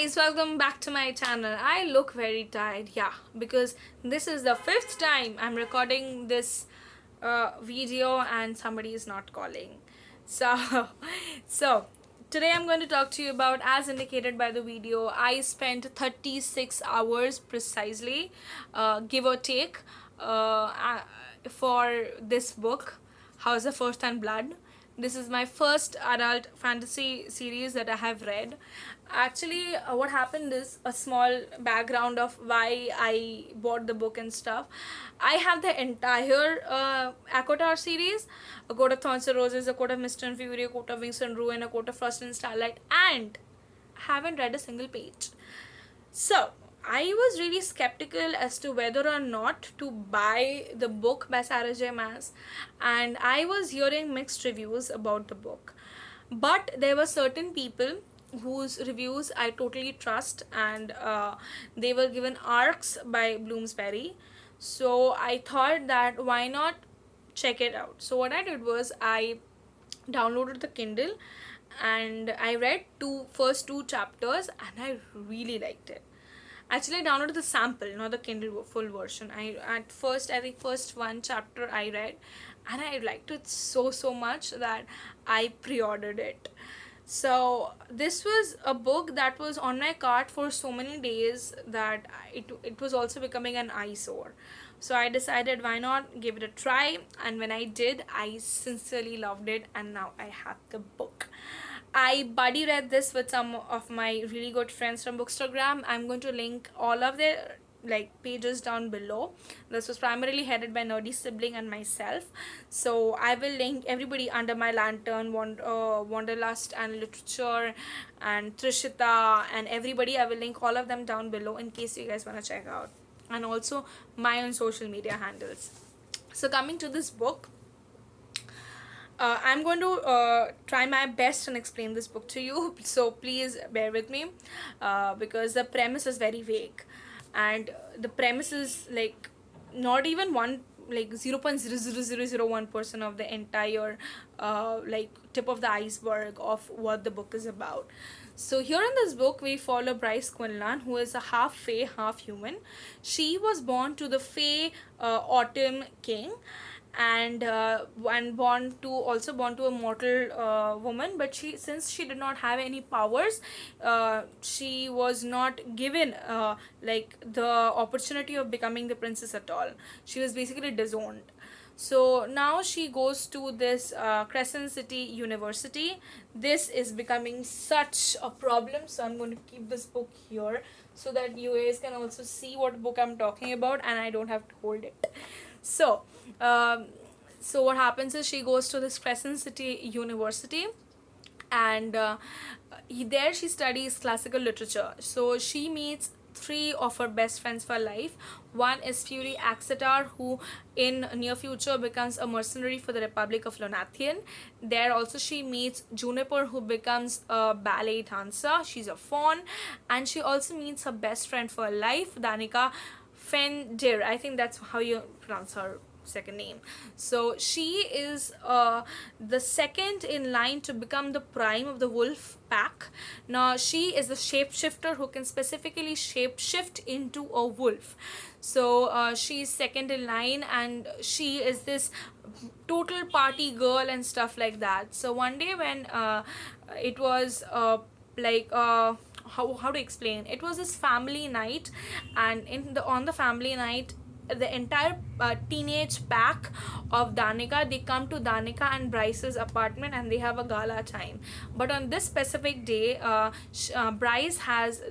guys, welcome back to my channel. I look very tired, yeah, because this is the fifth time I'm recording this video and somebody is not calling. So, so today I'm going to talk to you about, as indicated by the video, I spent 36 hours precisely, give or take, for this book, House of First and Blood. This is my first adult fantasy series that I have read. Actually, what happened is a small background of why I bought the book and stuff. I have the entire ACOTAR series, A Court of Thorns and Roses, A Court of Mist and Fury, A Court of Wings and Ruin, A Court of Frost and Starlight, and haven't read a single page. So, I was really skeptical as to whether or not to buy the book by Sarah J. Maas, and I was hearing mixed reviews about the book. But there were certain people whose reviews I totally trust, and they were given arcs by Bloomsbury. So I thought that why not check it out. So what I did was I downloaded the Kindle and I read first two chapters and I really liked it. Actually, I downloaded the sample, not the Kindle full version. I think first one chapter I read, and I liked it so much that I pre-ordered it. So this was a book that was on my cart for so many days that it was also becoming an eyesore. So I decided, why not give it a try, and when I did, I sincerely loved it, and now I have the book. I buddy read this with some of my really good friends from Bookstagram. I'm going to link all of their pages down below. This was primarily headed by Nerdy Sibling and myself, so I will link everybody under my lantern, Wanderlust and Literature, and Trishita, and everybody. I will link all of them down below in case you guys want to check out, and also my own social media handles. So coming to this book, I'm going to try my best and explain this book to you, so please bear with me, because the premise is very vague, and the premise is not even 0.00001% of the entire tip of the iceberg of what the book is about. So here in this book we follow Bryce Quinlan, who is a half fae, half human. She was born to the fae Autumn King, and born to a mortal woman, but since she did not have any powers, she was not given the opportunity of becoming the princess at all. She was basically disowned. So now she goes to this Crescent City University. This is becoming such a problem, so I'm going to keep this book here so that you guys can also see what book I'm talking about and I don't have to hold it. So what happens is she goes to this Crescent City University, and there she studies classical literature. So she meets three of her best friends for life. One is Fury Axetar, who in near future becomes a mercenary for the Republic of Lonathian. There also she meets Juniper, who becomes a ballet dancer. She's a faun. And she also meets her best friend for life, Danica Fendir. I think that's how you pronounce her second name. So she is the second in line to become the prime of the wolf pack. Now she is a shapeshifter who can specifically shapeshift into a wolf. So she's second in line, and she is this total party girl and stuff like that. So one day when it was how to explain, it was this family night, and on the family night, the entire teenage pack of Danica, they come to Danica and Bryce's apartment and they have a gala time. But on this specific day, Bryce has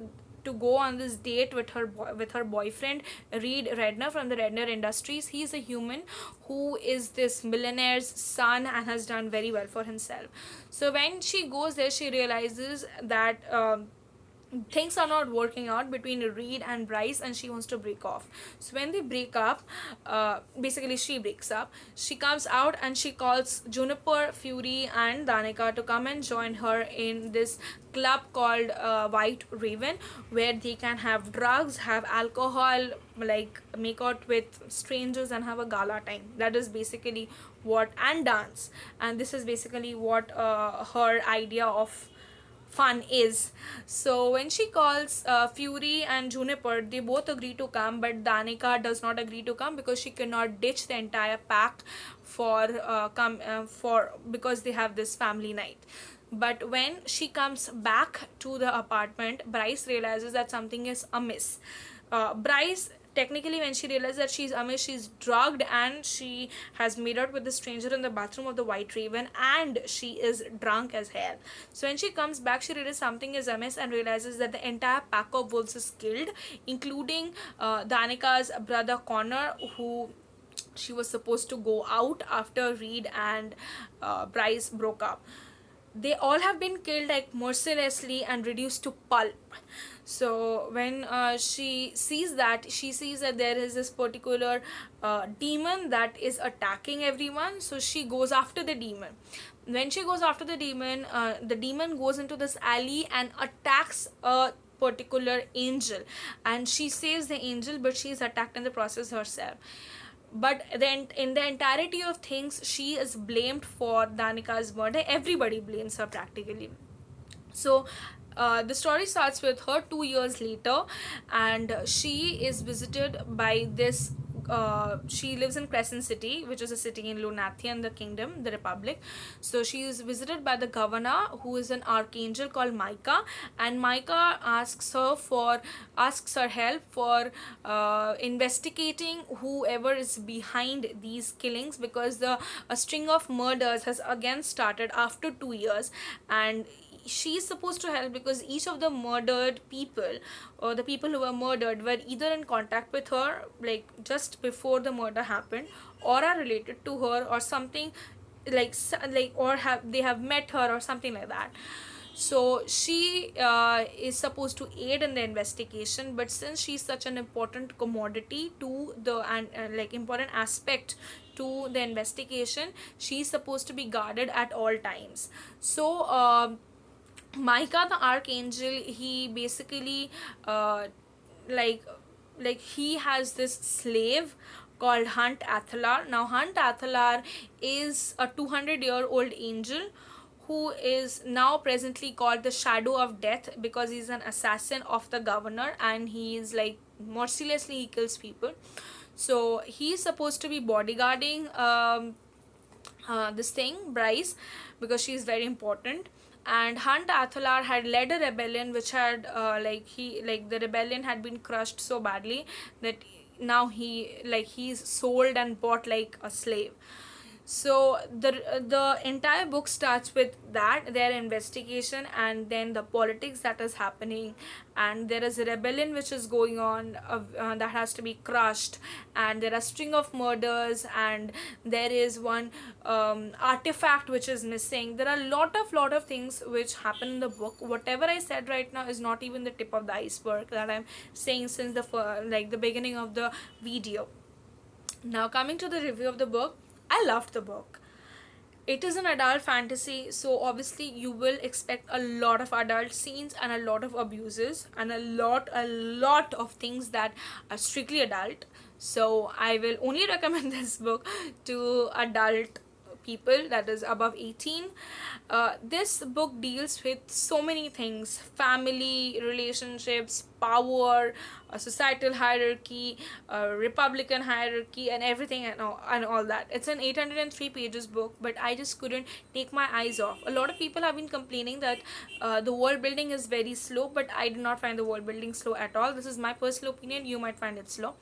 to go on this date with her boyfriend Reed Redner from the Redner Industries. He's a human who is this millionaire's son and has done very well for himself. So when she goes there, she realizes that things are not working out between Reed and Bryce, and she wants to break off. So when they break up, basically she breaks up, she comes out and she calls Juniper, Fury and Danica to come and join her in this club called White Raven, where they can have drugs, have alcohol, make out with strangers and have a gala time. That is basically and dance, and this is basically what her idea of fun is. So when she calls Fury and Juniper, they both agree to come, but Danica does not agree to come because she cannot ditch the entire pack for because they have this family night. But when she comes back to the apartment, Bryce realizes that something is amiss. Bryce, technically, when she realizes that she's amiss, she's drugged and she has made out with the stranger in the bathroom of the White Raven, and she is drunk as hell. So when she comes back, she realizes something is amiss and realizes that the entire pack of wolves is killed, including Danika's brother Connor, who she was supposed to go out after Reed and Bryce broke up. They all have been killed like mercilessly and reduced to pulp. So when she sees that there is this particular demon that is attacking everyone, so she goes after the demon. When she goes after the demon goes into this alley and attacks a particular angel, and she saves the angel, but she is attacked in the process herself. But then in the entirety of things, she is blamed for Danika's murder. Everybody blames her practically. So the story starts with her 2 years later, and she is visited by this. She lives in Crescent City, which is a city in Lunathian, the kingdom, the republic. So she is visited by the governor, who is an archangel called Micah, and Micah asks her help for investigating whoever is behind these killings, because a string of murders has again started after 2 years, and she's supposed to help because each of the murdered people, or the people who were murdered, were either in contact with her like just before the murder happened, or are related to her, or something or have met her or something like that. So she is supposed to aid in the investigation, but since she's such an important commodity to the and important aspect to the investigation, she's supposed to be guarded at all times. So Micah the archangel, he basically like he has this slave called Hunt Athalar. Now Hunt Athalar is a 200-year-old angel who is now presently called the Shadow of Death because he's an assassin of the governor, and he is like mercilessly he kills people. So he's supposed to be bodyguarding this thing, Bryce, because she's very important. And Hunt Athalar had led a rebellion which had the rebellion had been crushed so badly that now he's sold and bought like a slave. So the entire book starts with that, their investigation, and then the politics that is happening, and there is a rebellion which is going on that has to be crushed, and there are string of murders, and there is one artifact which is missing. There are a lot of things which happen in the book. Whatever I said right now is not even the tip of the iceberg that I'm saying since the beginning of the video. Now coming to the review of the book, I loved the book. It is an adult fantasy, so obviously you will expect a lot of adult scenes and a lot of abuses and a lot of things that are strictly adult. So I will only recommend this book to adult people, that is above 18. This book deals with so many things: family, relationships, power, societal hierarchy, republican hierarchy, and everything, and all that. It's an 803 pages book, but I just couldn't take my eyes off. A lot of people have been complaining that the world building is very slow, but I did not find the world building slow at all. This is my personal opinion. You might find it slow.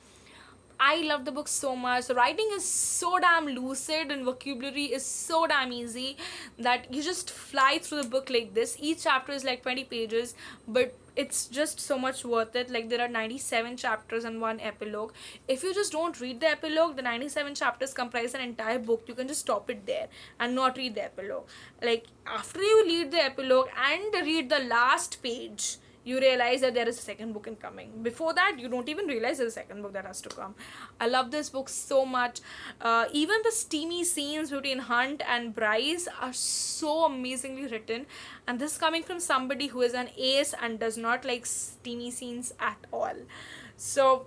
I love the book so much. The writing is so damn lucid and vocabulary is so damn easy that you just fly through the book like this. Each chapter is like 20 pages, but it's just so much worth it. Like, there are 97 chapters and one epilogue. If you just don't read the epilogue, the 97 chapters comprise an entire book. You can just stop it there and not read the epilogue. Like, after you read the epilogue and read the last page, you realize that there is a second book incoming. Before that, you don't even realize there's a second book that has to come. I love this book so much. Even the steamy scenes between Hunt and Bryce are so amazingly written, and this is coming from somebody who is an ace and does not like steamy scenes at all. So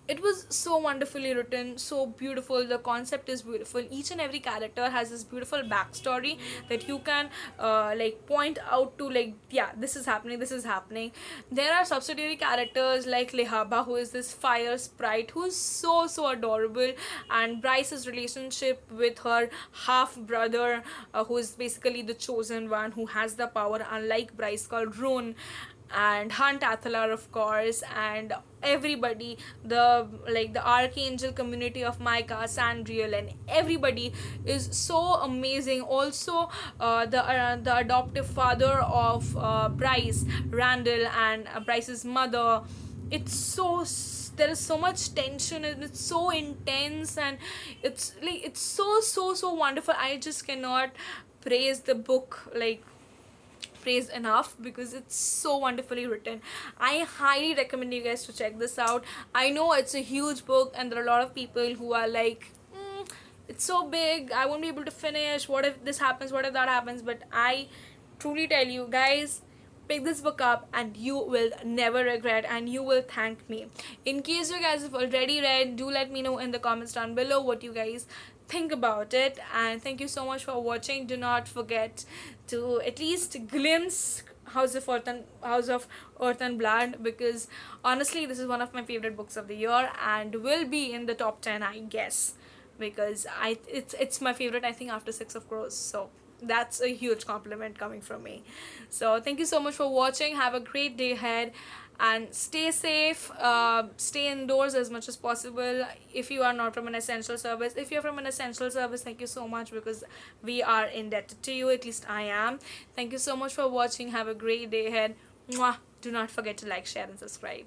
it was so wonderfully written, so beautiful. The concept is beautiful. Each and every character has this beautiful backstory that you can like point out to, like, yeah, this is happening, this is happening. There are subsidiary characters like Lehaba, who is this fire sprite, who is so adorable, and Bryce's relationship with her half brother, who is basically the chosen one, who has the power, unlike Bryce, called Rune, and Hunt Athalar, of course, and everybody, the like the archangel community of Micah, Sandriel, and everybody is so amazing. Also, the adoptive father of Bryce, Randall, and Bryce's mother. It's there is so much tension, and it's so intense, and it's like it's so wonderful. I just cannot praise the book like praised enough, because it's so wonderfully written. I highly recommend you guys to check this out. I know it's a huge book, and there are a lot of people who are like, it's so big, I won't be able to finish, what if this happens, what if that happens. But I truly tell you guys, pick this book up and you will never regret, and you will thank me. In case you guys have already read, do let me know in the comments down below what you guys think about it. And thank you so much for watching. Do not forget to at least glimpse House of Earth and Blood, because honestly this is one of my favorite books of the year, and will be in the top 10, I guess, because it's my favorite, I think, after Six of Crows. So that's a huge compliment coming from me. So thank you so much for watching. Have a great day ahead, and stay safe. Stay indoors as much as possible if you are not from an essential service. If you're from an essential service, thank you so much, because we are indebted to you, at least I am. Thank you so much for watching. Have a great day ahead. Mwah. Do not forget to like, share, and subscribe.